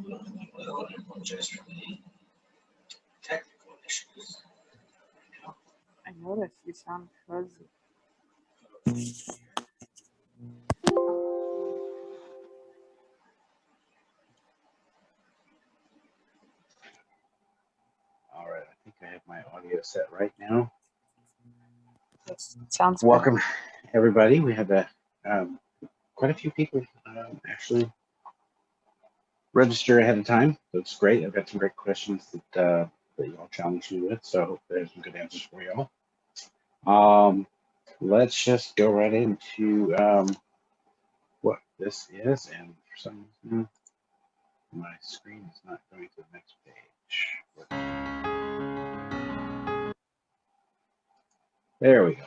I apologize for the technical issues. I noticed you sound fuzzy. All right, I think I have my audio set right now. Sounds Welcome, good. everybody. We have quite a few people actually register ahead of time. That's great. I've got some great questions that you all challenged me with, so I hope there's some good answers for you all. Let's just go right into what this is, and for some reason my screen is not going to the next page. There we go.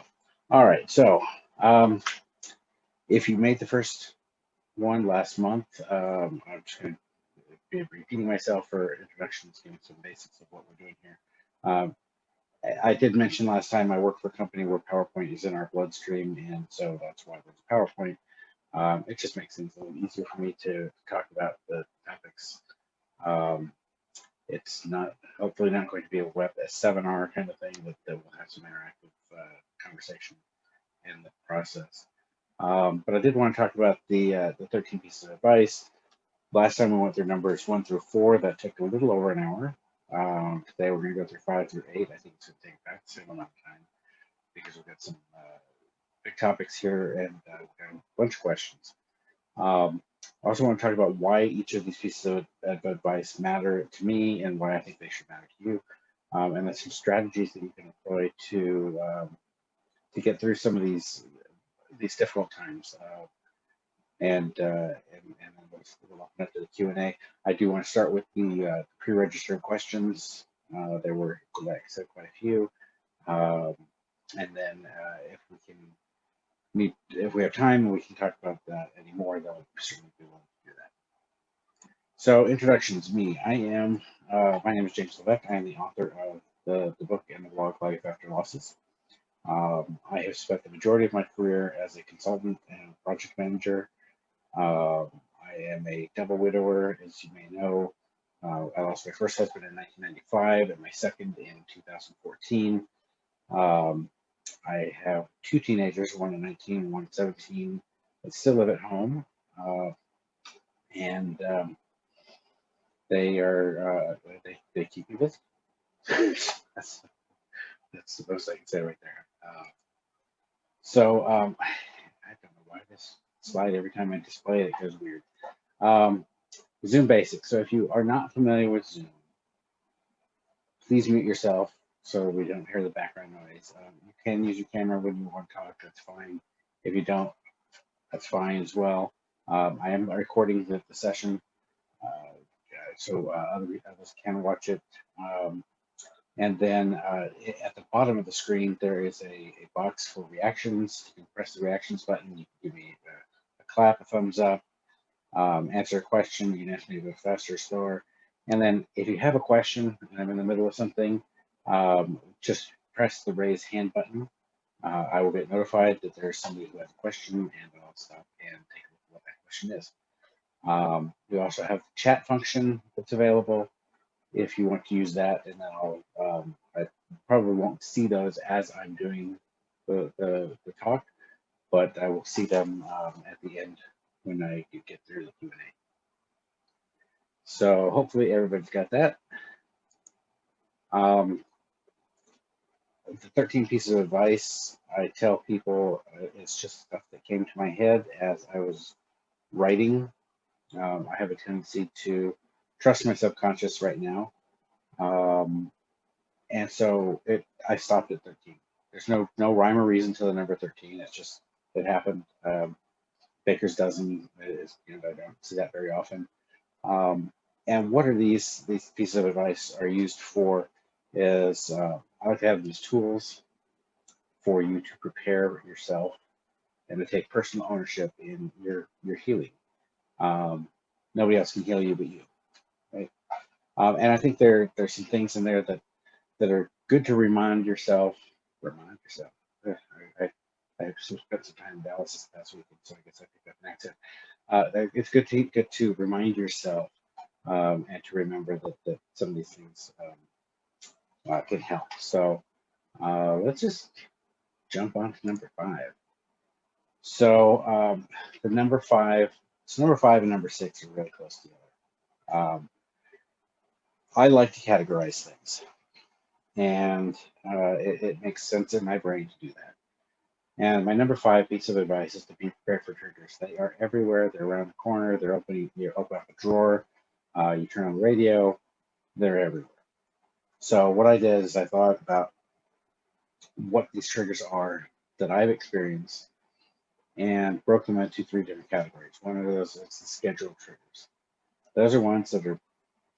All right, so if you made the first one last month, I'm just going to be repeating myself for introductions, giving some basics of what we're doing here. I did mention last time I work for a company where PowerPoint is in our bloodstream, and so that's why there's PowerPoint. It just makes things a little easier for me to talk about the topics. It's not, hopefully not going to be a seminar kind of thing, but that will have some interactive conversation in the process. But I did want to talk about the 13 pieces of advice. Last time we went through numbers 1 through 4. That took a little over an hour. Today we're going to go through 5 through 8. I think it's going to take about the same amount of time because we've got some big topics here and we've got a bunch of questions. I also want to talk about why each of these pieces of advice matter to me and why I think they should matter to you. And that's some strategies that you can employ to get through some of these difficult times. And then we'll open up to the Q&A. I do want to start with the pre-registered questions. There were, like I said, quite a few. And then if we have time, we can talk about that anymore. That would certainly be willing to do that. So introductions, me. My name is James Levesque. I am the author of the book and the blog Life After Losses. I have spent the majority of my career as a consultant and project manager. I am a double widower, as you may know. I lost my first husband in 1995 and my second in 2014. I have 2 teenagers, one at 19 and one at 17, that still live at home. And they keep me busy. that's the most I can say right there. So I don't know why this slide, every time I display it, it goes weird. Zoom Basics. So if you are not familiar with Zoom, please mute yourself so we don't hear the background noise. You can use your camera when you want to talk, that's fine. If you don't, that's fine as well. I am recording the session so others can watch it. And then at the bottom of the screen, there is a box for reactions. You can press the reactions button. You can give me a clap, a thumbs up, answer a question. You can ask me to go faster or slower. And then if you have a question and I'm in the middle of something, just press the raise hand button. I will get notified that there's somebody who has a question, and I'll stop and take a look at what that question is. We also have the chat function that's available if you want to use that, and then I probably won't see those as I'm doing the talk, but I will see them at the end when I get through the Q&A. So hopefully everybody's got that. The 13 pieces of advice I tell people, it's just stuff that came to my head as I was writing. I have a tendency to trust my subconscious right now. And so I stopped at 13. There's no rhyme or reason to the number 13. It's just, it happened. Baker's dozen is, I don't see that very often. And what are these pieces of advice are used for is I like to have these tools for you to prepare yourself and to take personal ownership in your healing. Nobody else can heal you but you, right? And I think there's some things in there that are good to remind yourself. I spent some time in Dallas this past weekend, so I guess I picked up an accent. It's good to remind yourself and to remember that some of these things can help. So let's just jump on to number 5. So the number 5, so number 5 and number 6 are really close together. I like to categorize things, and it makes sense in my brain to do that. And my number 5 piece of advice is to be prepared for triggers. They are everywhere. They're around the corner. They're opening. You open up a drawer. You turn on the radio. They're everywhere. So what I did is I thought about what these triggers are that I've experienced and broke them into 3 different categories. One of those is the scheduled triggers. Those are ones that are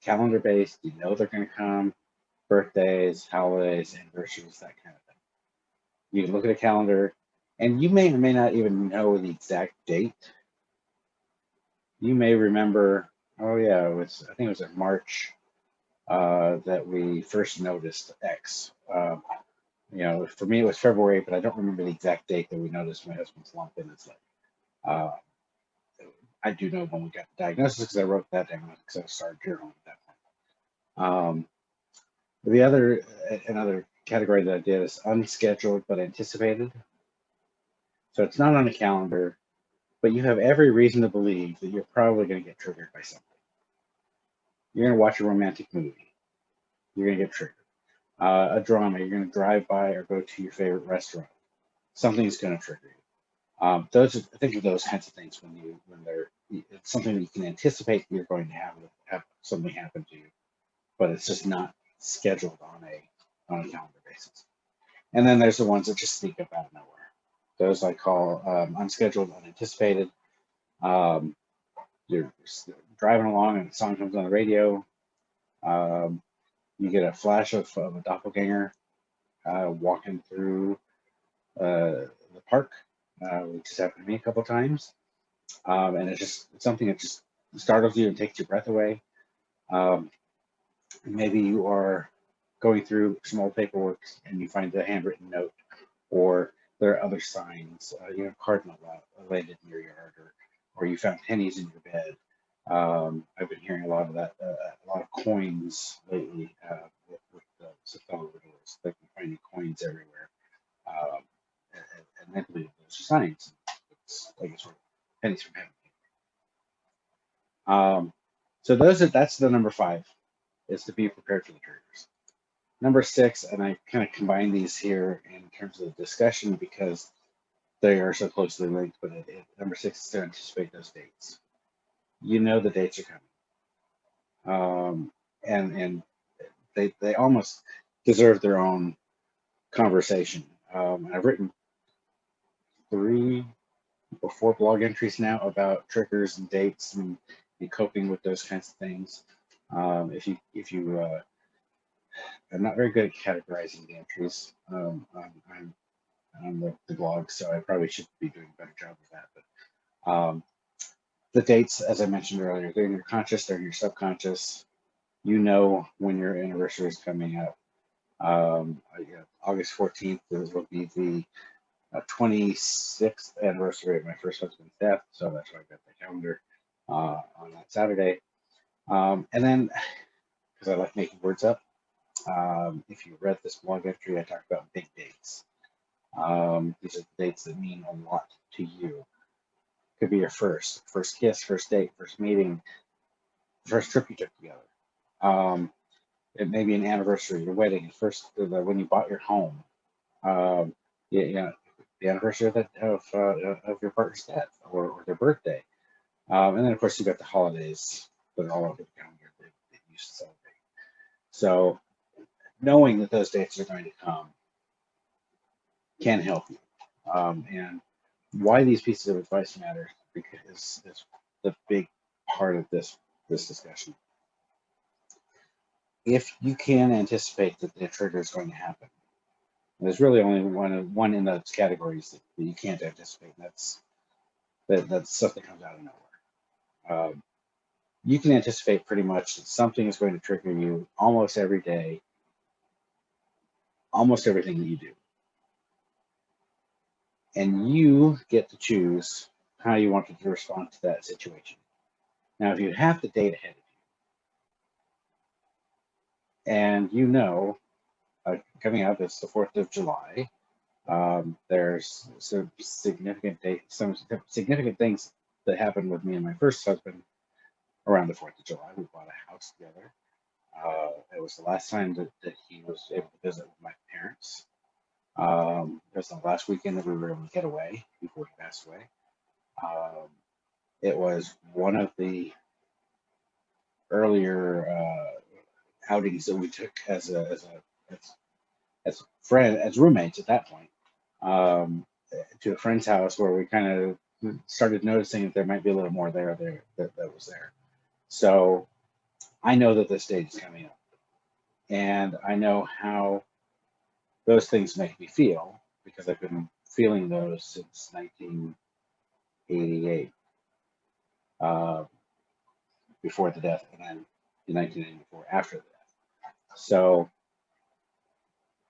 calendar based. You know they're going to come. Birthdays, holidays, anniversaries, that kind of thing. You can look at a calendar, and you may or may not even know the exact date. You may remember, oh yeah, I think it was in March that we first noticed X. For me it was February, but I don't remember the exact date that we noticed my husband's lump in his leg. I do know when we got the diagnosis because I wrote that down because I started journaling at that point. Another category that I did is unscheduled but anticipated. So it's not on a calendar, but you have every reason to believe that you're probably going to get triggered by something. You're going to watch a romantic movie. You're going to get triggered. A drama. You're going to drive by or go to your favorite restaurant. Something's going to trigger you. Think of those kinds of things when it's something that you can anticipate you're going to have something happen to you, but it's just not scheduled on a calendar basis. And then there's the ones that just sneak up out of nowhere. Those I call unscheduled, unanticipated. You're driving along and a song comes on the radio. You get a flash of a doppelganger walking through the park, which has happened to me a couple times. And it's something that just startles you and takes your breath away. Maybe you are going through some old paperwork and you find a handwritten note, or there are other signs, cardinal landed in your yard, or you found pennies in your bed. I've been hearing a lot of that, a lot of coins lately with the fellow widows. They've been finding coins everywhere, and they believe those are signs. It's like a sort of pennies from heaven. So that's the number 5, is to be prepared for the triggers. Number 6, and I kind of combine these here in terms of the discussion because they are so closely linked, but number 6 is to anticipate those dates. You know the dates are coming. And they almost deserve their own conversation. I've written 3 or 4 blog entries now about triggers and dates and coping with those kinds of things. If you I'm not very good at categorizing the entries on the blog, so I probably should be doing a better job of that. But the dates, as I mentioned earlier, they're in your conscious, they're in your subconscious. You know when your anniversary is coming up. August 14th will be the 26th anniversary of my first husband's death, so that's why I got the calendar on that Saturday. And then, because I like making words up, if you read this blog entry, I talked about big dates. These are dates that mean a lot to you. Could be your first kiss, first date, first meeting, first trip you took together. It may be an anniversary, your wedding, when you bought your home. The anniversary of your partner's death or their birthday. And then, of course, you've got the holidays that are all over the calendar that you used to celebrate. So knowing that those dates are going to come can help you. And why these pieces of advice matter because is the big part of this discussion. If you can anticipate that the trigger is going to happen, there's really only one in those categories that you can't anticipate. That's stuff that comes out of nowhere. You can anticipate pretty much that something is going to trigger you almost every day, almost everything that you do. And you get to choose how you want to respond to that situation. Now, if you have the data ahead of And coming up, it's the 4th of July. There's some significant things that happened with me and my first husband around the 4th of July. We bought a house together. It was the last time that he was able to visit with my parents. It was the last weekend that we were able to get away before he passed away. It was one of the earlier outings that we took as roommates at that point, to a friend's house where we kind of started noticing that there might be a little more that was there. So I know that this date is coming up, and I know how those things make me feel because I've been feeling those since 1988, before the death, and then in 1994 after the death. So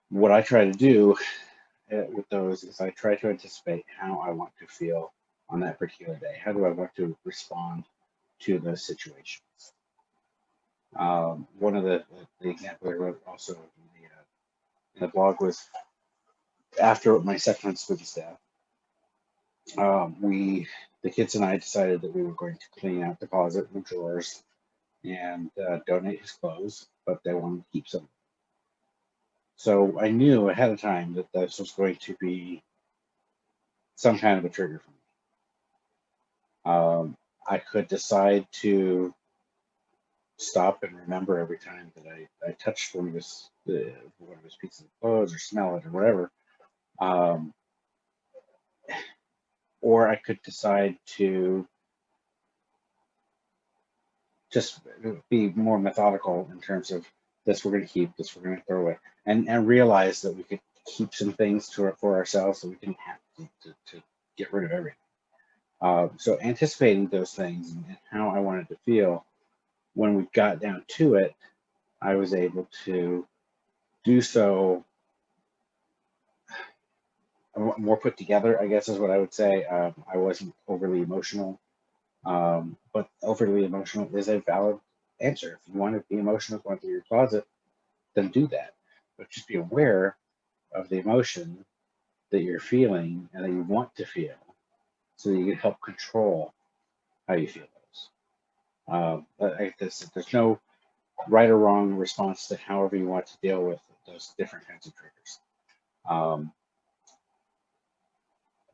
what I try to do with those is I try to anticipate how I want to feel on that particular day. How do I want to respond to those situations? One of the examples I wrote also in the blog was after my second husband's death. The kids and I decided that we were going to clean out the closet and the drawers and donate his clothes, but they wanted to keep some. So I knew ahead of time that this was going to be some kind of a trigger for me. I could decide to stop and remember every time that I touched one of his pieces of clothes or smell it or whatever. Or I could decide to just be more methodical in terms of this we're going to keep, this we're going to throw away, and realize that we could keep some things for ourselves so we didn't have to get rid of everything. So anticipating those things and how I wanted to feel when we got down to it, I was able to do so more put together, I guess is what I would say. I wasn't overly emotional, but overly emotional is a valid answer. If you want to be emotional going through your closet, then do that. But just be aware of the emotion that you're feeling and that you want to feel so that you can help control how you feel those. There's no right or wrong response to however you want to deal with those different kinds of triggers.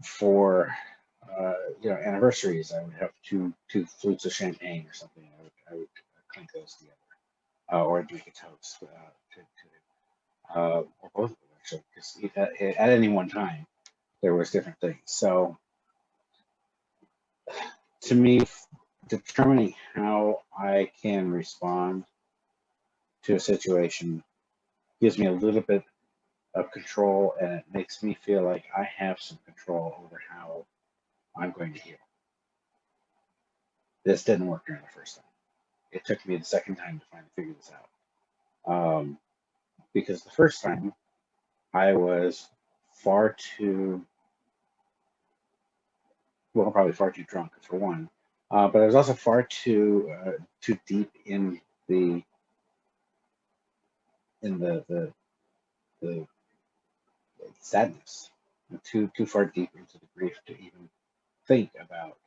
For anniversaries, I would have two flutes of champagne or something. I would clink those together, or drink a toast or both of them actually, because at any one time there was different things. So to me, determining how I can respond to a situation gives me a little bit of control, and it makes me feel like I have some control over how I'm going to heal. This didn't work during the first time. It took me the second time to finally figure this out. Because the first time I was probably far too drunk for one, but I was also far too deep in the sadness, too far deep into the grief to even think about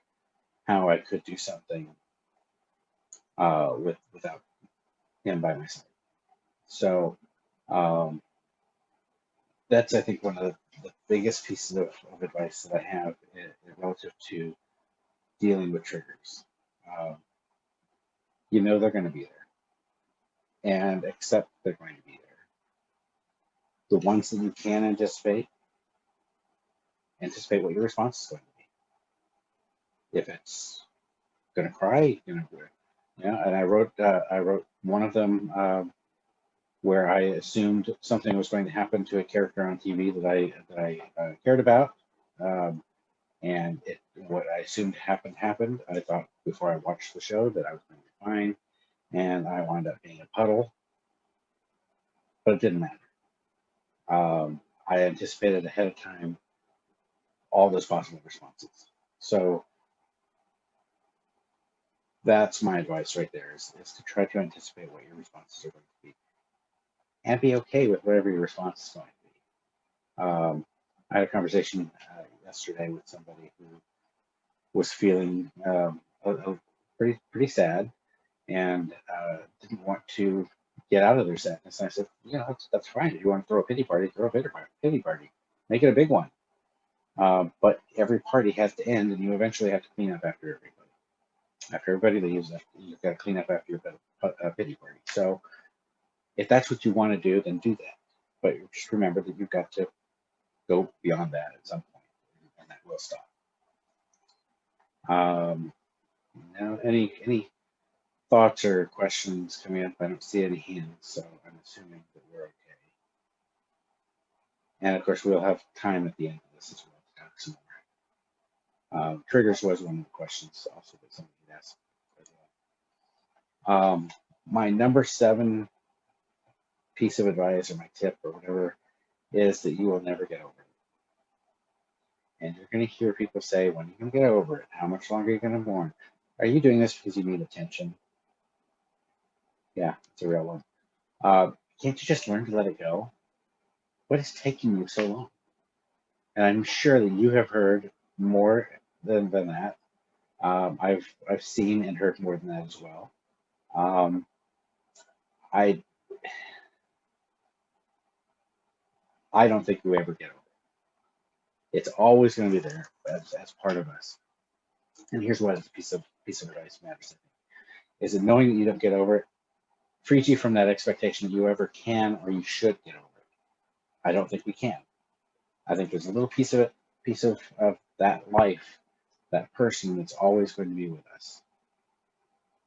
how I could do something without him by my side. So that's, I think, one of the biggest pieces of advice that I have relative to dealing with triggers. They're going to be there, and accept they're going to be there. The ones that you can anticipate what your response is going to be. If it's going to cry, and I wrote one of them where I assumed something was going to happen to a character on TV that I cared about, and what I assumed happened. I thought before I watched the show that I was going to be fine, and I wound up being a puddle, but it didn't matter. I anticipated ahead of time all those possible responses. So that's my advice right there, is to try to anticipate what your responses are going to be. and be okay with whatever your response is going to be. I had a conversation yesterday with somebody who was feeling pretty sad and didn't want to get out of their sadness. And I said, yeah, that's fine. If you want to throw a pity party, throw a pity party. Make it a big one. But every party has to end, and you eventually have to clean up after everybody. After everybody leaves, you've got to clean up after your pity party. So if that's what you want to do, then do that. But just remember that you've got to go beyond that at some point, and that will stop. Now, any thoughts or questions coming up? I don't see any hands, so I'm assuming that we're okay. And of course, we'll have time at the end of this as well to talk some more. Triggers was one of the questions also that somebody asked as well. My number 7 piece of advice or my tip or whatever is that you will never get over it. And you're going to hear people say, when are you going to get over it? How much longer are you going to mourn? Are you doing this because you need attention? Yeah, it's a real one. Can't you just learn to let it go? What is taking you so long? And I'm sure that you have heard more than that. I've seen and heard more than that as well. I don't think we ever get over it. It's always going to be there as part of us. And here's what a piece of advice matters, I think, is that knowing that you don't get over it frees you from that expectation that you ever can or you should get over it. I don't think we can. I think there's a little piece of that life, that person that's always going to be with us.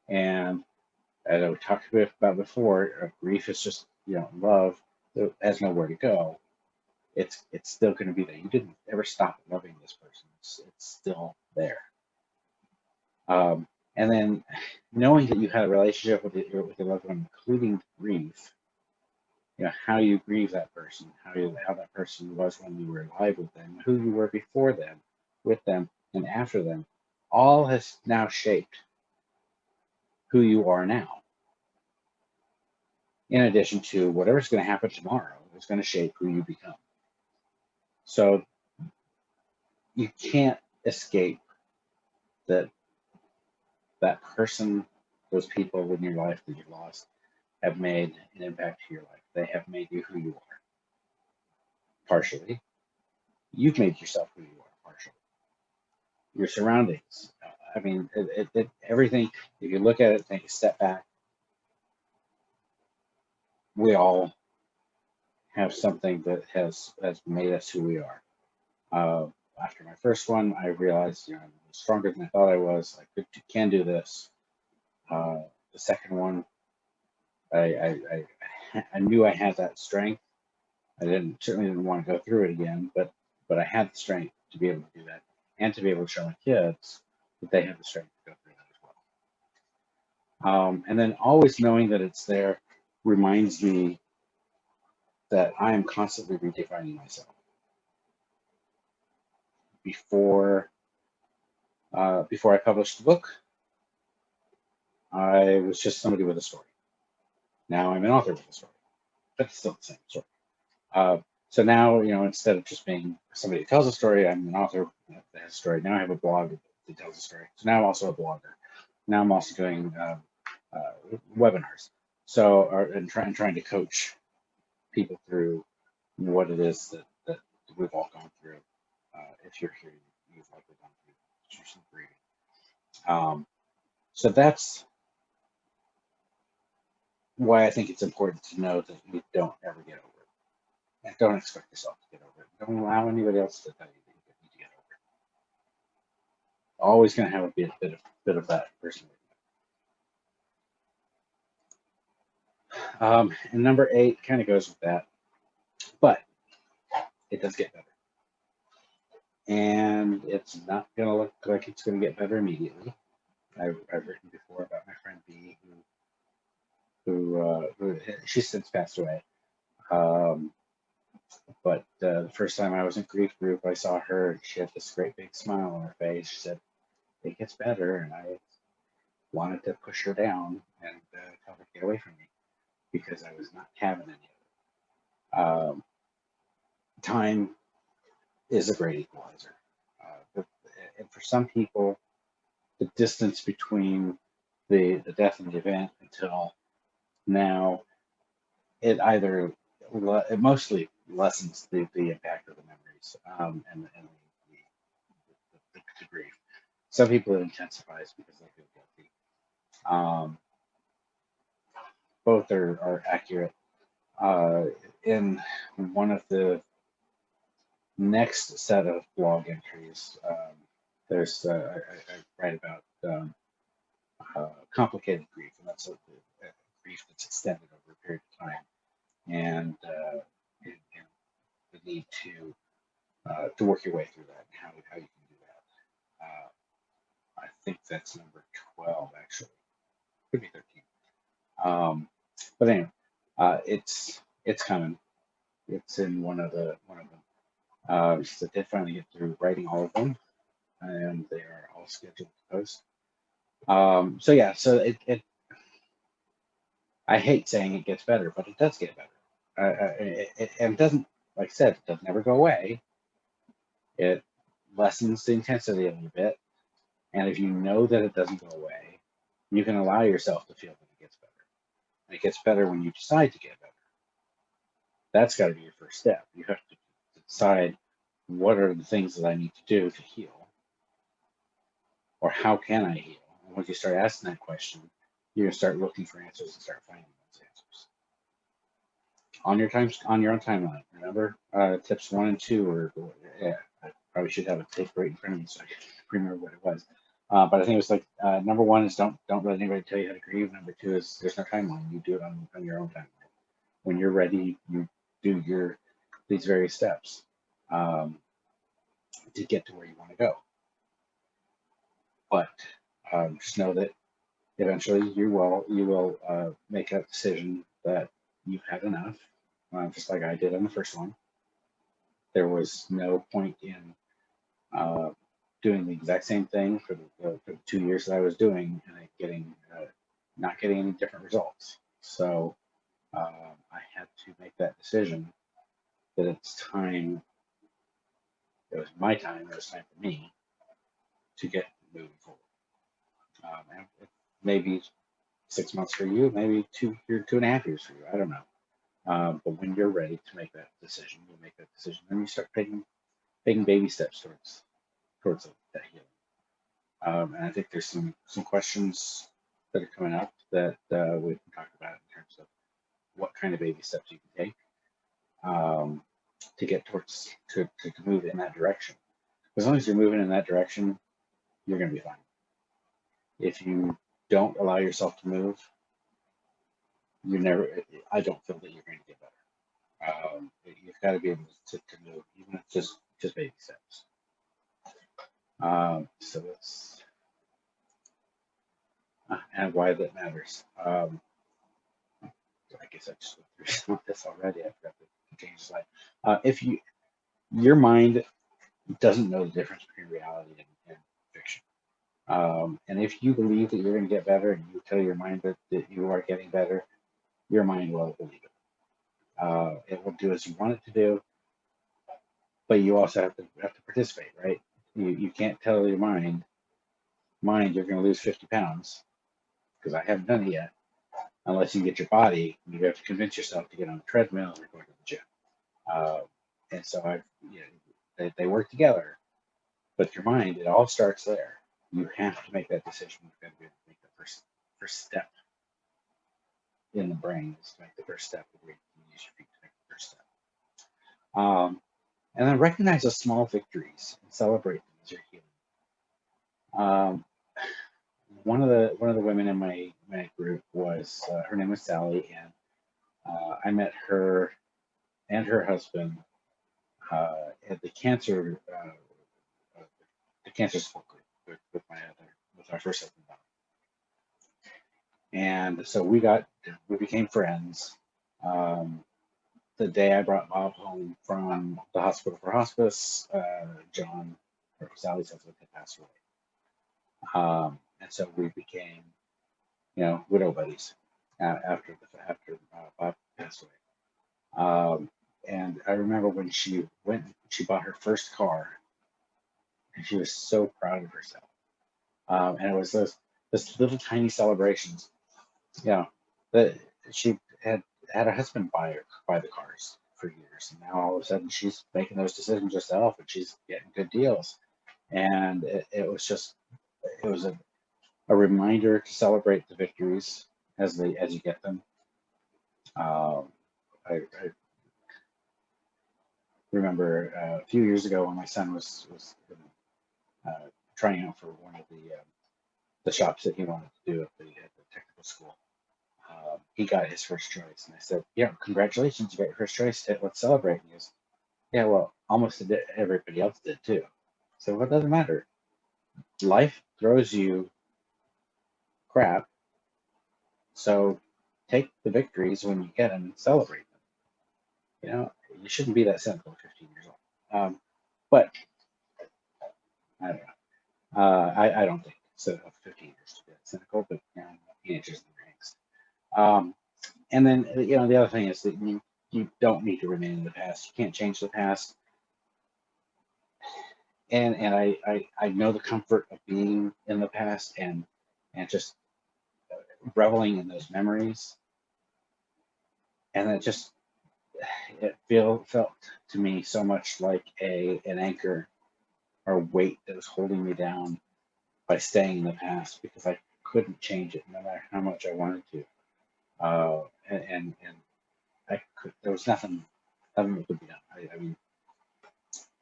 And as I talked about before, grief is just, love that has nowhere to go. It's still going to be there. You didn't ever stop loving this person. It's still there. And then knowing that you had a relationship with your loved one, including grief, how you grieve that person, how that person was when you were alive with them, who you were before them, with them, and after them, all has now shaped who you are now. In addition to whatever's going to happen tomorrow is going to shape who you become. So you can't escape that person, those people in your life that you've lost have made an impact to your life. They have made you who you are. Partially. You've made yourself who you are, partially. Your surroundings. I mean, everything, if you look at it, take a step back, we all have something that has made us who we are. After my first one, I realized, I'm stronger than I thought I was. I can do this. The second one, I knew I had that strength. I certainly didn't want to go through it again, but I had the strength to be able to do that and to be able to show my kids that they have the strength to go through that as well. And then always knowing that it's there reminds me that I am constantly redefining myself. Before I published the book, I was just somebody with a story. Now I'm an author with a story, but it's still the same story. So now, instead of just being somebody who tells a story, I'm an author that has a story. Now I have a blog that tells a story. So now I'm also a blogger. Now I'm also doing webinars. So, and trying to coach people through what it is that we've all gone through. If you're here, you've likely gone through some grieving. So that's why I think it's important to know that you don't ever get over it. And don't expect yourself to get over it. Don't allow anybody else to tell you that you need to get over it. Always going to have a bit of that person. And number 8 kind of goes with that, but it does get better. And it's not going to look like it's going to get better immediately. I've written before about my friend B, who she's since passed away. But the first time I was in grief group, I saw her. She had this great big smile on her face. She said, "It gets better," and I wanted to push her down and tell her to get away from me because I was not having any of it. Um, Time is a great equalizer. And for some people, the distance between the death and the event until now, it mostly lessens the impact of the memories, and the grief. Some people it intensifies because they feel guilty. Um, both are accurate. In one of the next set of blog entries, there's I write about complicated grief, and that's a grief that's extended over a period of time, and the need to work your way through that, and how you can do that. I think that's number 12, actually. Could be 13. But anyway, it's coming. It's in one of them. So I did finally get through writing all of them, and they are all scheduled to post. So yeah, so I hate saying it gets better, but it does get better. And it doesn't, like I said, it doesn't ever go away. It lessens the intensity a little bit, and if you know that it doesn't go away, you can allow yourself to feel that it gets better. And it gets better when you decide to get better. That's got to be your first step. You have to decide what are the things that I need to do to heal, or how can I heal? And once you start asking that question, you're gonna start looking for answers and start finding those answers on your own timeline. Remember, tips 1 and 2, or yeah, I probably should have a tape right in front of me so I can remember what it was. But I think it was like number 1 is don't let anybody tell you how to grieve. Number 2 is there's no timeline. You do it on your own timeline. When you're ready, you do these various steps to get to where you want to go. But just know that eventually you will make a decision that you've had enough, just like I did on the first one. There was no point in doing the exact same thing for the 2 years that I was doing and not getting any different results. So I had to make that decision that it's time. It was my time. It was time for me to get moving forward. And maybe 6 months for you, maybe 2.5 years for you. I don't know. But when you're ready to make that decision, you make that decision, and you start taking baby steps towards that healing. And I think there's some questions that are coming up that we can talk about in terms of what kind of baby steps you can take to get towards to move in that direction. As long as you're moving in that direction, you're going to be fine. If you don't allow yourself to move, I don't feel that you're going to get better. You've got to be able to move, even if it's just baby steps. So that's and why that matters. I guess I just went through this already. I forgot to change the slide. If your mind doesn't know the difference between reality and fiction, and if you believe that you're going to get better, and you tell your mind that you are getting better, your mind will believe it. It will do as you want it to do, but you also have to participate, right? You can't tell your mind you're going to lose 50 pounds, because I haven't done it yet, unless you get your body. You have to convince yourself to get on a treadmill or go to the gym. And so they work together, but your mind, it all starts there. You have to make that decision. You've got to be able to make the first step in the brain is to make the first step, where you use your feet to make the first step. And then recognize the small victories and celebrate them as you're healing. One of the women in my group was her name was Sally, and I met her and her husband at the cancer support group with our first husband, Bob. And so we became friends. The day I brought Bob home from the hospital for hospice, John, or Sally's husband, had passed away. And so we became, widow buddies after Bob passed away. And I remember when she bought her first car, and she was so proud of herself. And it was those little tiny celebrations, you know, that she had a husband buy the cars for years, and now all of a sudden she's making those decisions herself, and she's getting good deals. And it was a reminder to celebrate the victories as you get them. Um, I remember a few years ago when my son was uh, trying out for one of the shops that he wanted to do at the technical school. He got his first choice, and I said, "Yeah, congratulations, you got your first choice. Let's celebrate." And he goes, "Yeah, well, almost everybody else did too." So what doesn't matter? Life throws you crap, so take the victories when you get them and celebrate them. You know, you shouldn't be that cynical at 15 years old. But I don't know. I don't think so. 15 years to be that cynical, but teenagers and ranks. And then the other thing is that you don't need to remain in the past. You can't change the past. And I know the comfort of being in the past and just reveling in those memories. And it felt to me so much like an anchor or weight that was holding me down by staying in the past, because I couldn't change it no matter how much I wanted to. And there was nothing that could be done. I mean,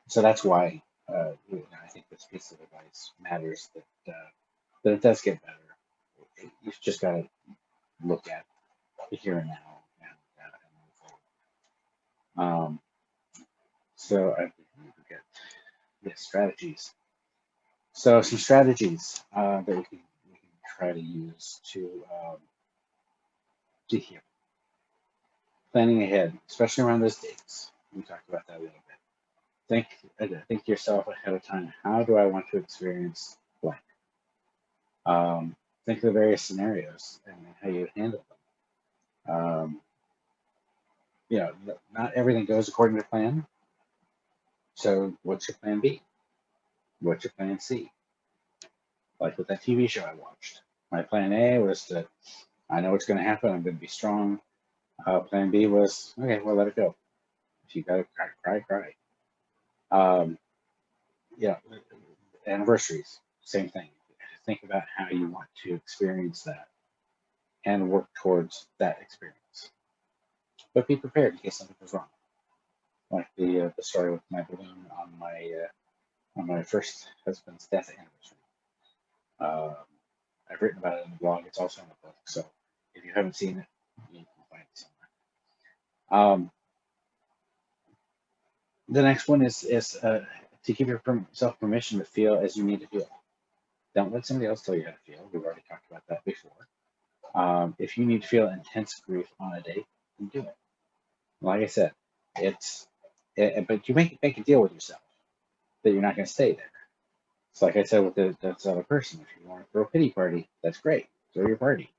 so that's why I think this piece of advice matters. That it does get better. You've just got to look at the here and now and move forward. So I get strategies. So some strategies that we can try to use to heal. Planning ahead, especially around those dates. We talked about that a little bit. Think to yourself ahead of time. How do I want to experience blank? Think of the various scenarios and how you handle them. Not everything goes according to plan. So what's your plan B? What's your plan C? Like with that TV show I watched, my plan A was I know what's going to happen. I'm going to be strong. Plan B was, okay, well, let it go. If you got to cry, cry. Um, Anniversaries, same thing. Think about how you want to experience that and work towards that experience. But be prepared in case something goes wrong. Like the story with my balloon on my first husband's death anniversary. I've written about it in the blog. It's also in the book. So if you haven't seen it, you can find it somewhere. The next one is to give yourself permission to feel as you need to feel. Don't let somebody else tell you how to feel. We've already talked about that before. If you need to feel intense grief on a date, then do it. Like I said, but you make a deal with yourself that you're not going to stay there. It's like I said with this other person. If you want to throw a pity party, that's great. Throw your party.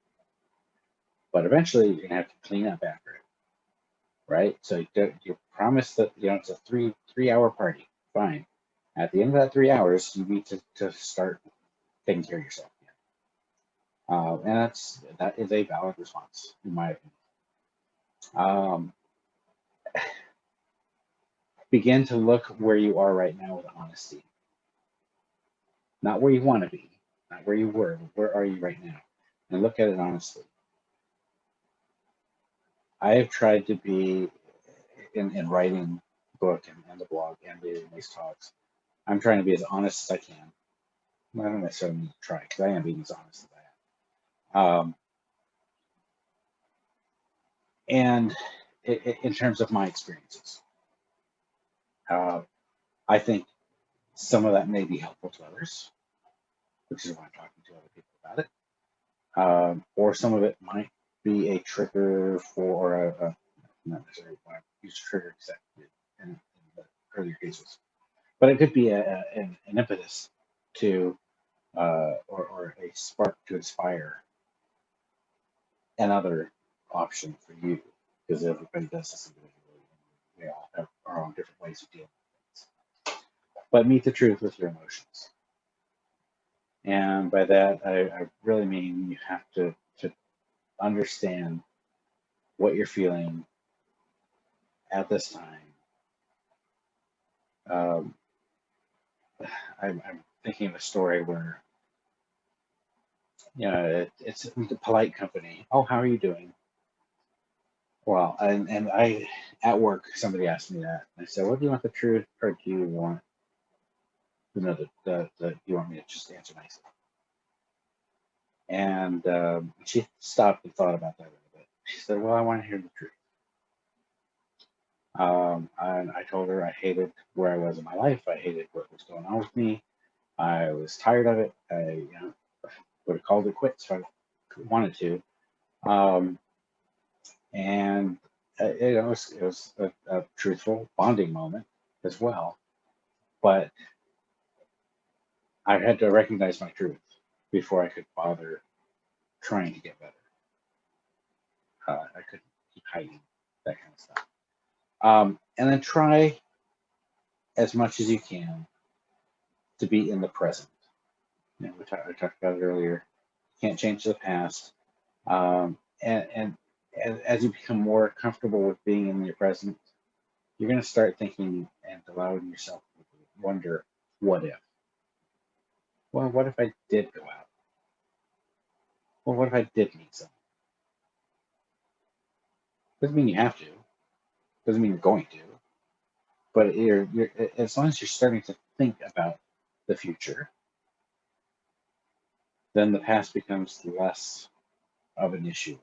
But eventually, you're going to have to clean up after it, right? So you promise that it's a three-hour party. Fine. At the end of that 3 hours, you need to start taking care of yourself again. And that is a valid response, in my opinion. Begin to look where you are right now with honesty. Not where you want to be, not where you were, but where are you right now? And look at it honestly. I have tried to be, in writing the book and the blog and leading these talks, I'm trying to be as honest as I can. I don't necessarily need to try, because I am being as honest as I am. And in terms of my experiences, I think some of that may be helpful to others, which is why I'm talking to other people about it. Or some of it might be a trigger for not necessarily why I use trigger in the earlier cases, but it could be an impetus to or a spark to inspire another option for you, because everybody does this individually. we all have our own different ways of dealing with things. But meet the truth with your emotions. And by that, I really mean you have to understand what you're feeling at this time. Um, I'm thinking of a story where, it's a polite company. Oh, how are you doing? Well, and I, at work, somebody asked me that. I said, well, do you want the truth or do you want you want me to just answer nicely? And she stopped and thought about that a little bit. She said, well, I want to hear the truth. And I told her I hated where I was in my life. I hated what was going on with me. I was tired of it. I would have called it quits if I wanted to. And it was a truthful bonding moment as well. But I had to recognize my truth before I could bother trying to get better. I couldn't keep hiding that kind of stuff. And then try as much as you can to be in the present. I talked about it earlier. You can't change the past. And as you become more comfortable with being in your present, you're going to start thinking and allowing yourself to wonder, what if? Well, what if I did go out? Well, what if I did meet someone? Doesn't mean you have to. Doesn't mean you're going to. But you're as long as you're starting to think about the future, then the past becomes less of an issue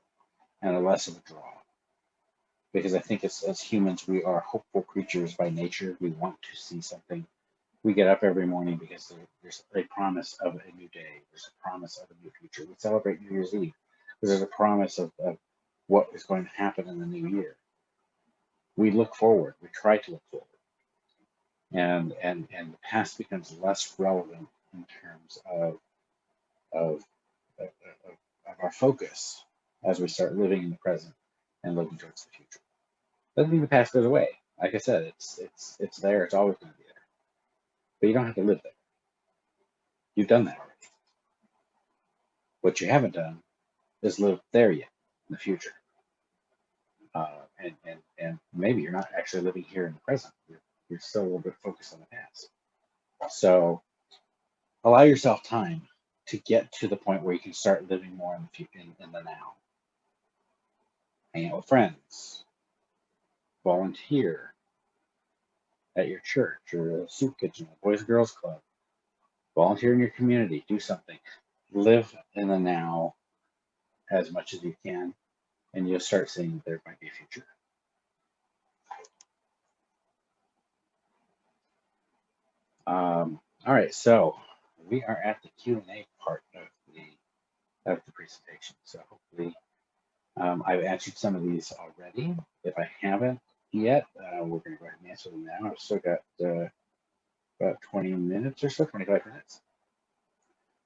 and less of a draw. Because I think as humans, we are hopeful creatures by nature. We want to see something. We get up every morning because there's a promise of a new day. There's a promise of a new future. We celebrate New Year's Eve because there's a promise of what is going to happen in the new year. We look forward. We try to look forward. And the past becomes less relevant in terms of, of, our focus as we start living in the present and looking towards the future. Doesn't mean the past goes away. Like I said, it's there. It's always going to be there. But you don't have to live there. You've done that already. What you haven't done is live there yet in the future. And maybe you're not actually living here in the present. You're still a little bit focused on the past. So allow yourself time to get to the point where you can start living more in the now. Hang out with friends, volunteer at your church or a soup kitchen, a boys and girls club, volunteer in your community, do something. Live in the now as much as you can, and you'll start seeing that there might be a future. All right, so we are at the Q&A part of the presentation. So hopefully I've answered some of these already. If I haven't yet, we're going to go ahead and answer them now. I've still got about 20 minutes or so, 25 minutes.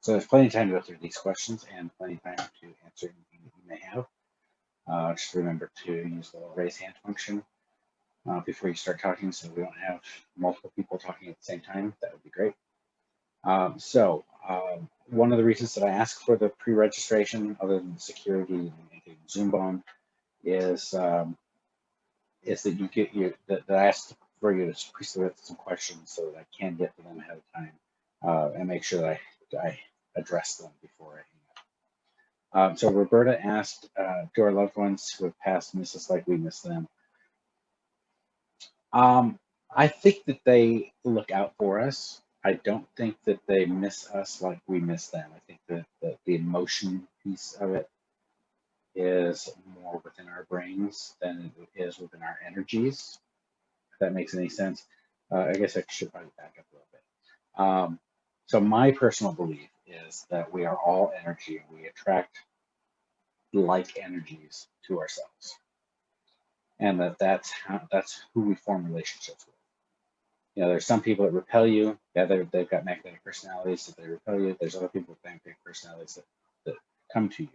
So there's plenty of time to go through these questions and plenty of time to answer anything that you may have. Just remember to use the little raise hand function before you start talking, so we don't have multiple people talking at the same time. That would be great. One of the reasons that I ask for the pre-registration, other than security and making Zoom on, is that that I asked for you to pre-submit some questions so that I can get to them ahead of time and make sure that I address them before I hang up. So Roberta asked, do our loved ones who have passed miss us like we miss them? I think that they look out for us. I don't think that they miss us like we miss them. I think that the emotion piece of it is more within our brains than it is within our energies, if that makes any sense. I guess I should probably back up a little bit. So my personal belief is that we are all energy and we attract like energies to ourselves. And that's who we form relationships with. There's some people that repel you. Yeah, they've got magnetic personalities that they repel you. There's other people with magnetic personalities that come to you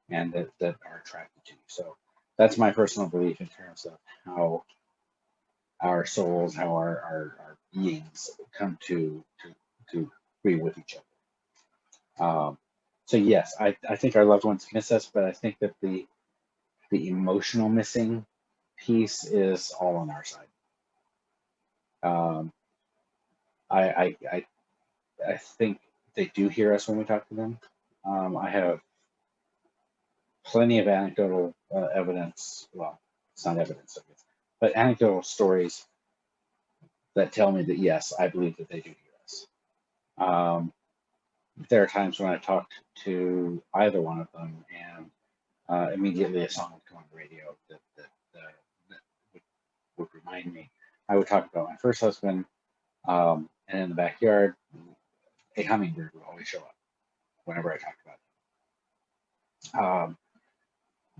and that are attracted to you. So that's my personal belief in terms of how our souls, how our beings come to be with each other. So yes, I think our loved ones miss us, but I think that the emotional missing piece is all on our side. Um, I think they do hear us when we talk to them. I have plenty of anecdotal evidence. Well, it's not evidence, I guess, but anecdotal stories that tell me that yes, I believe that they do hear us. There are times when I talked to either one of them, and immediately a song would come on the radio that would remind me. I would talk about my first husband, and in the backyard, a hummingbird would always show up whenever I talked about it.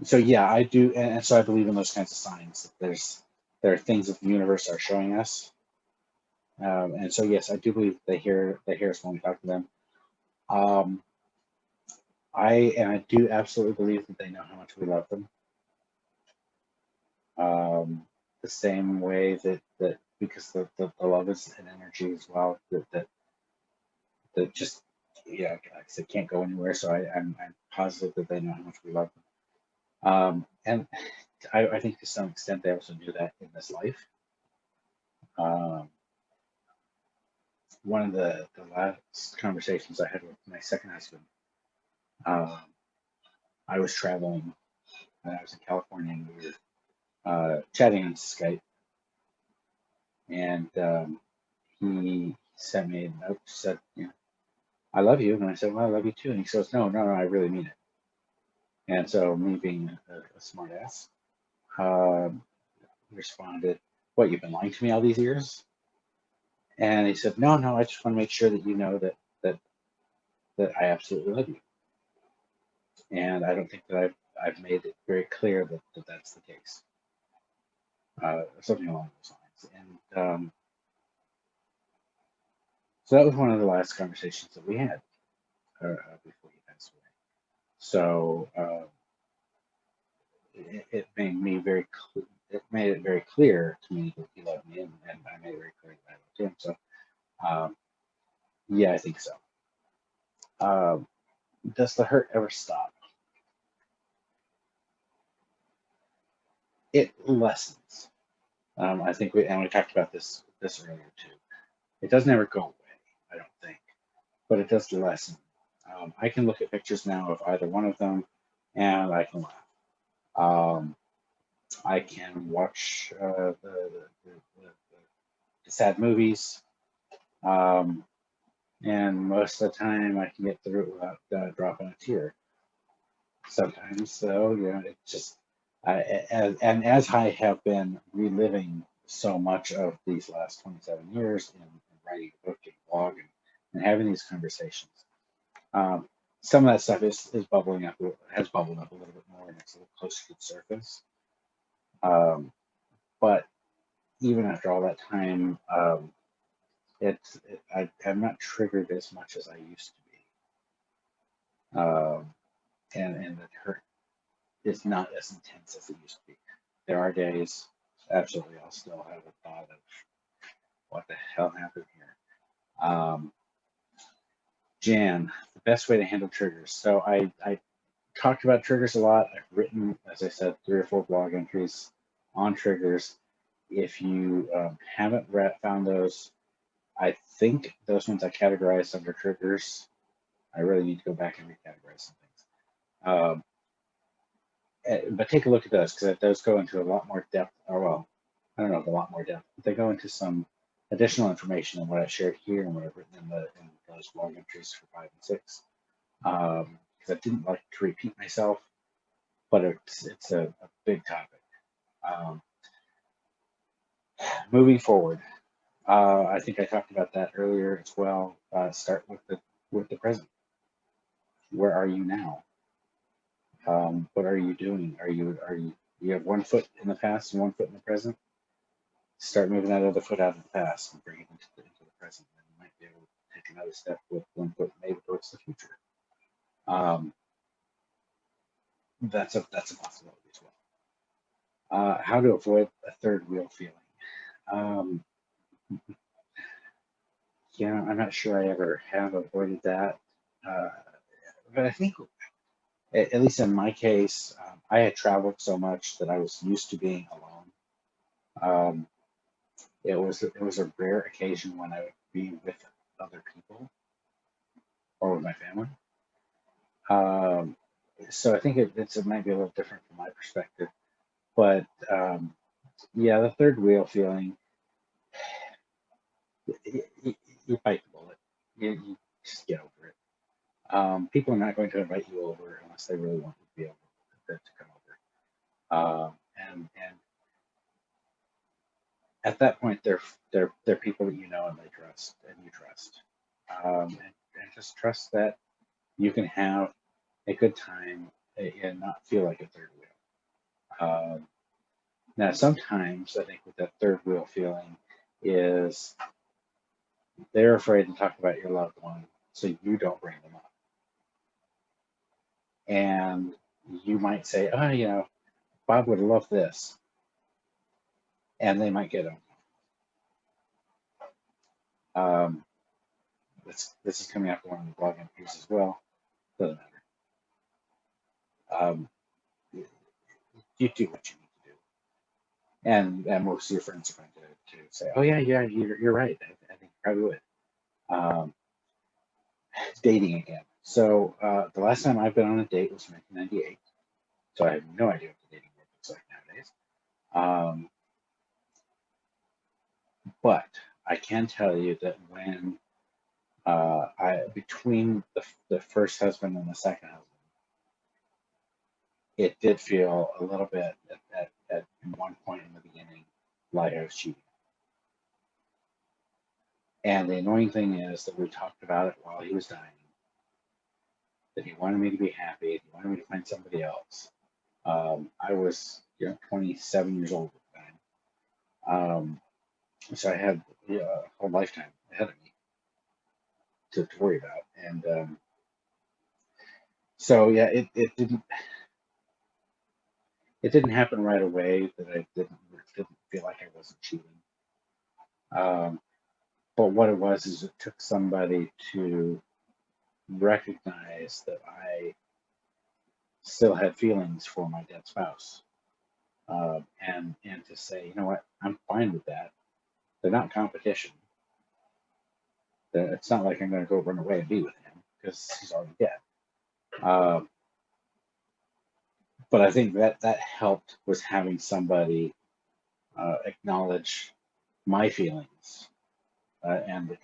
So yeah, I do, and so I believe in those kinds of signs. There are things that the universe are showing us, and so yes, I do believe they hear us when we talk to them. Um, I do absolutely believe that they know how much we love them. The same way that because the love is an energy as well that just yeah, like I said, can't go anywhere. So I'm positive that they know how much we love them. And I think to some extent they also do that in this life. Um, One of the last conversations I had with my second husband, um, I was traveling and I was in California and we were chatting on Skype, and he sent me a note, said, I love you. And I said, well, I love you too. And he says, no, I really mean it. And so me being a smart ass, um, responded, what, you've been lying to me all these years? And he said, no, I just want to make sure that you know that I absolutely love you. And I don't think that I've made it very clear that that's the case. Something along those lines. And so that was one of the last conversations that we had before he passed away. So it made me it made it very clear to me that he loved me, and I made it very clear that I loved him. So yeah, I think so. Does the hurt ever stop? It lessens. I think we talked about this earlier too. It doesn't ever go away, I don't think, but it does lessen. I can look at pictures now of either one of them, and I can laugh. I can watch the sad movies, and most of the time I can get through it without dropping a tear. Sometimes, though, it's just as I have been reliving so much of these last 27 years in writing a book and blog and having these conversations. Some of that stuff is bubbling up, has bubbled up a little bit more, and it's a little closer to the surface. But even after all that time, I'm not triggered as much as I used to be, and the hurt is not as intense as it used to be. There are days, absolutely, I'll still have a thought of what the hell happened here. Jan, the best way to handle triggers. So I talked about triggers a lot. I've written, as I said, 3 or 4 blog entries on triggers. If you haven't found those, I think those ones I categorized under triggers. I really need to go back and recategorize some things. But take a look at those, because those go into a lot more depth, or well, I don't know if a lot more depth, but they go into some additional information than what I shared here and what I've written in those blog entries for 5 and 6. Because I didn't like to repeat myself, but it's a big topic. Moving forward, I think I talked about that earlier as well. Start with the present. Where are you now? What are you doing? You have 1 foot in the past and 1 foot in the present? Start moving that other foot out of the past and bring it into the present. And you might be able to take another step with 1 foot maybe towards the future. That's a possibility as well. How to avoid a third wheel feeling. Um, I'm not sure I ever have avoided that. Uh, but I think, at least in my case, I had traveled so much that I was used to being alone. Um, it was a rare occasion when I would be with other people or with my family. Um, so I think it might be a little different from my perspective. But yeah, the third wheel feeling, you bite the bullet. You just get over it. People are not going to invite you over unless they really want you to be able to come over. And at that point, they're people that you know and they trust and you trust. And just trust that you can have a good time and not feel like a third wheel. Now, sometimes I think with that third wheel feeling is they're afraid to talk about your loved one, so you don't bring them up. And you might say, oh, Bob would love this, and they might get them. This is coming after one of the blog entries as well. Doesn't matter. You do what you need to do, and most of your friends are going to say, "Oh yeah, you're right. I think you probably would." Um, Dating again. So the last time I've been on a date was 1998. So I have no idea what the dating world looks like nowadays. But I can tell you that when between the first husband and the second husband, it did feel a little bit at one point in the beginning like I was cheating. And the annoying thing is that we talked about it while he was dying, that he wanted me to be happy, he wanted me to find somebody else. I was 27 years old at the time. So I had a whole lifetime ahead of me to worry about. And so yeah, it didn't happen right away that I didn't feel like I wasn't cheating. But what it was is it took somebody to recognize that I still had feelings for my dead spouse, and to say, you know what, I'm fine with that. They're not competition. It's not like I'm going to go run away and be with him because he's already dead. But I think that helped, was having somebody acknowledge my feelings and the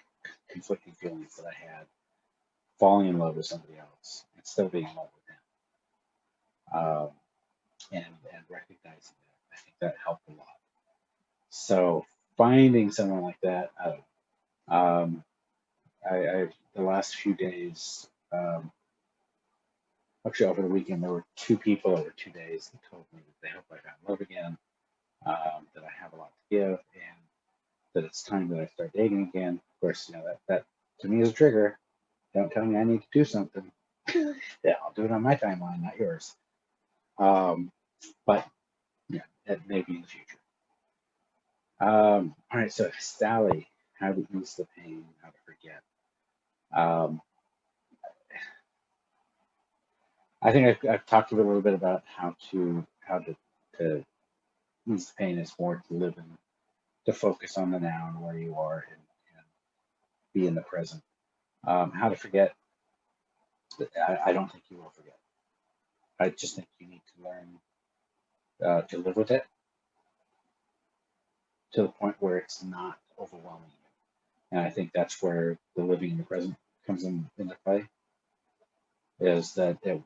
conflicting feelings that I had, falling in love with somebody else and still being in love with him, and recognizing that. I think that helped a lot. So finding someone like that, um, I the last few days, actually over the weekend, there were two people over 2 days that told me that they hope I found love again, that I have a lot to give, and that it's time that I start dating again. Of course, that to me is a trigger. Don't tell me I need to do something. Yeah, I'll do it on my timeline, not yours. But yeah, it may be in the future. All right, so Sally, how to ease the pain, how to forget. Um, I think I've talked a little bit about how to ease the pain is more to live in, to focus on the now and where you are, and be in the present. How to forget, I don't think you will forget. I just think you need to learn to live with it to the point where it's not overwhelming you. And I think that's where the living in the present comes into play, is that the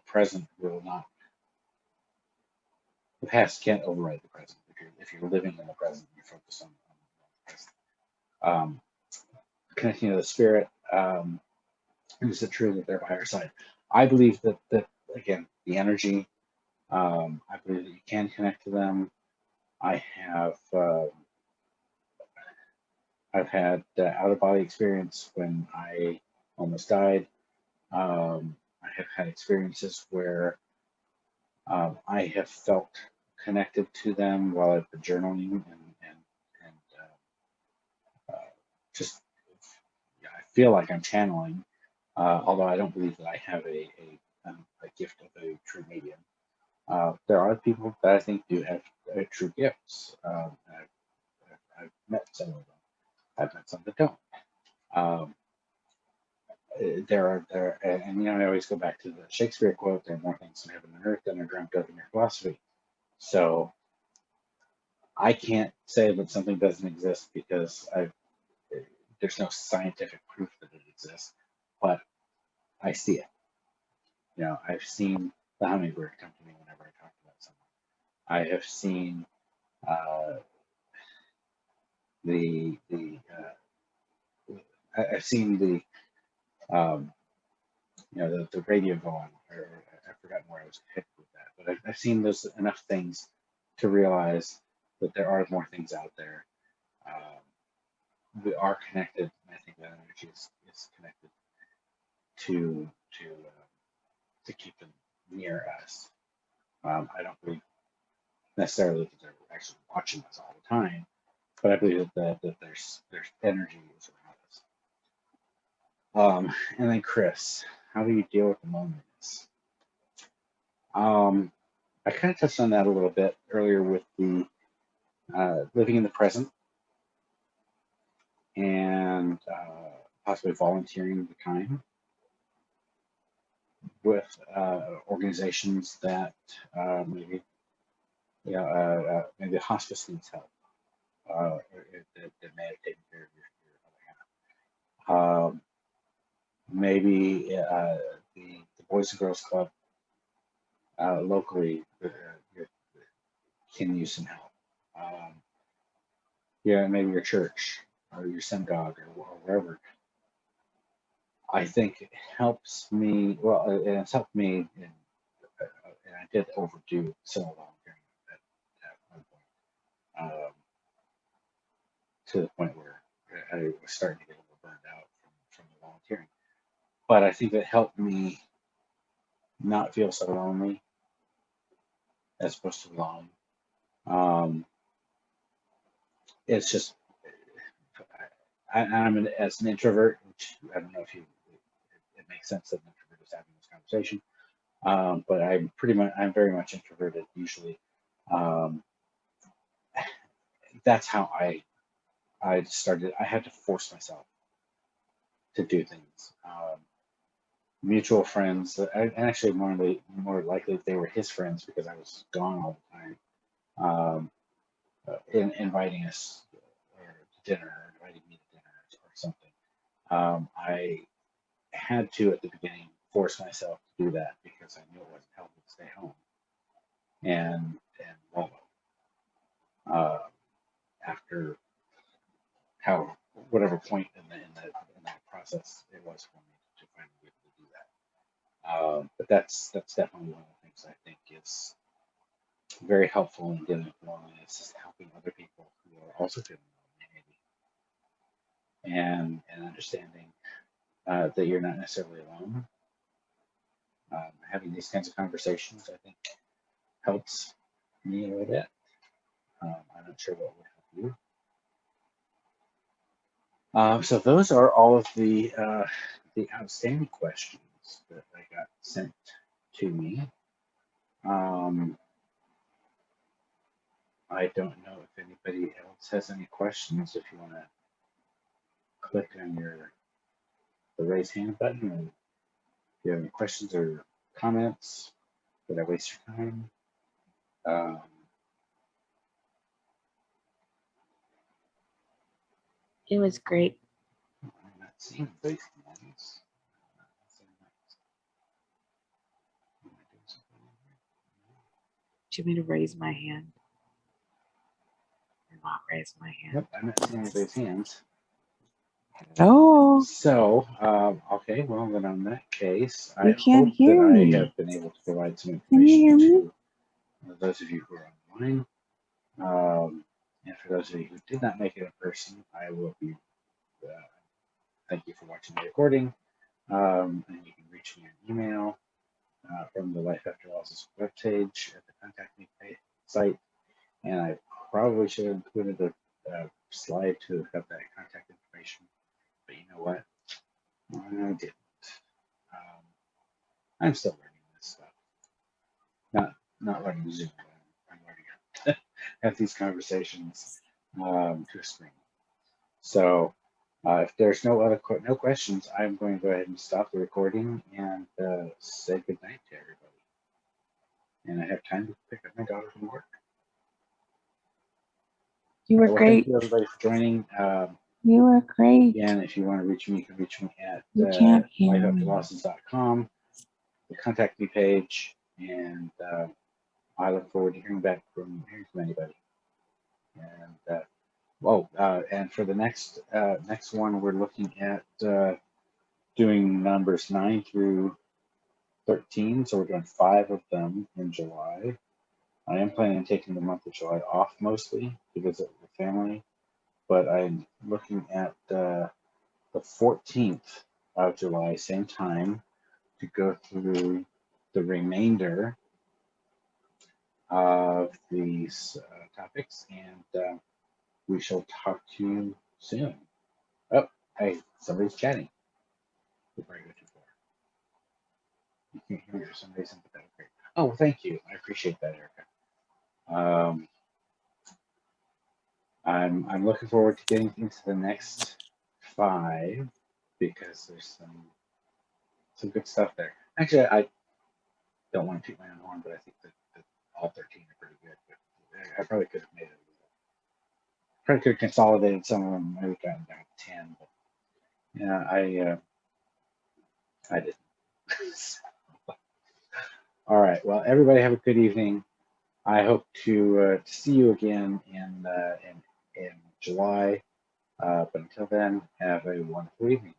present will not, the past can't override the present. If you're living in the present, you focus on the present. Connecting to the spirit, is it true that they're by our side? I believe that again, the energy, I believe that you can connect to them. I have I've had out of body experience when I almost died. I have had experiences where I have felt connected to them while I've been journaling and just, I feel like I'm channeling, although I don't believe that I have a gift of a true medium. There are people that I think do have true gifts. I've met some of them. I've met some that don't. Um, and I always go back to the Shakespeare quote: "There are more things in heaven and earth than are dreamt of in your philosophy." So I can't say that something doesn't exist because there's no scientific proof that it exists, but I see it. I've seen the hummingbird come to me whenever I talk about someone. I have seen I've seen the radio go on. Or I've forgotten where I was headed with that, but I've seen those enough things to realize that there are more things out there. We are connected, and I think that energy is connected to keep them near us. I don't believe necessarily that they're actually watching us all the time, but I believe that there's energies around us. And then Chris, how do you deal with the loneliness? I kind of touched on that a little bit earlier with the living in the present and possibly volunteering the time with organizations that maybe hospice needs help. That may have taken care of your other half. Maybe the Boys and Girls Club locally can use some help. Maybe your church or your synagogue or wherever. I think it helps me. Well, and it's helped me, and I did overdo some volunteering at one point, to the point where I was starting to get a little burned out from the volunteering. But I think it helped me not feel so lonely as opposed to alone. It's just I'm as an introvert, which I don't know if it makes sense that an introvert is having this conversation. But I'm very much introverted usually. That's how I started. I had to force myself to do things. Mutual friends, and actually more likely they were his friends because I was gone all the time. Inviting us to dinner, or inviting me to dinner or something. I had to at the beginning force myself to do that because I knew it wasn't healthy to stay home and wallow. After whatever point in that process it was for me to finally be able to do that. But that's definitely one of the things I think is very helpful in dealing with loneliness, is helping other people who are also feeling lonely, and understanding that you're not necessarily alone. Having these kinds of conversations, I think, helps me a little bit. I'm not sure what would help you. So those are all of the outstanding questions that I got sent to me. I don't know if anybody else has any questions. If you want to click on the raise hand button, or if you have any questions or comments, did I waste your time? It was great. I'm not seeing face hands. Do you want me to raise my hand? Or not raise my hand? Nope, I'm not seeing anybody's hands. Hello. So, okay, well, then in that case, I can't hope hear that me. I have been able to provide some Can you hear information me? to those of you who are online. And for those of you who did not make it in person, I will be, thank you for watching the recording. And you can reach me an email from the Life After Losses webpage at the Contact Me site. And I probably should have included a slide to have that contact information know what? I didn't. I'm still learning this stuff. Not learning Zoom, but I'm learning how to have these conversations to a screen. So if there's no questions, I'm going to go ahead and stop the recording and say goodnight to everybody. And I have time to pick up my daughter from work. You were Well, great. thank you everybody for joining. You were great. Again, if you want to reach me, you can reach me at You can't hear me. lifeuptolosses.com, the contact me page, and I look forward to hearing from anybody. And and for the next one, we're looking at doing numbers 9 through 13. So we're doing 5 of them in July. I am planning on taking the month of July off mostly to visit with family, but I'm looking at the 14th of July, same time, to go through the remainder of these topics, and we shall talk to you soon. Oh, hey, somebody's chatting. Before I go too far. You can't hear me for some reason, but that's great. Oh, well, thank you. I appreciate that, Erica. I'm looking forward to getting into the next 5 because there's some good stuff there. Actually, I don't want to toot my own horn, but I think that all 13 are pretty good. But I probably could have made it. Probably could have consolidated some of them, maybe gotten down to 10. But yeah, I didn't. All right. Well, everybody have a good evening. I hope to see you again in July. But until then, have a wonderful evening.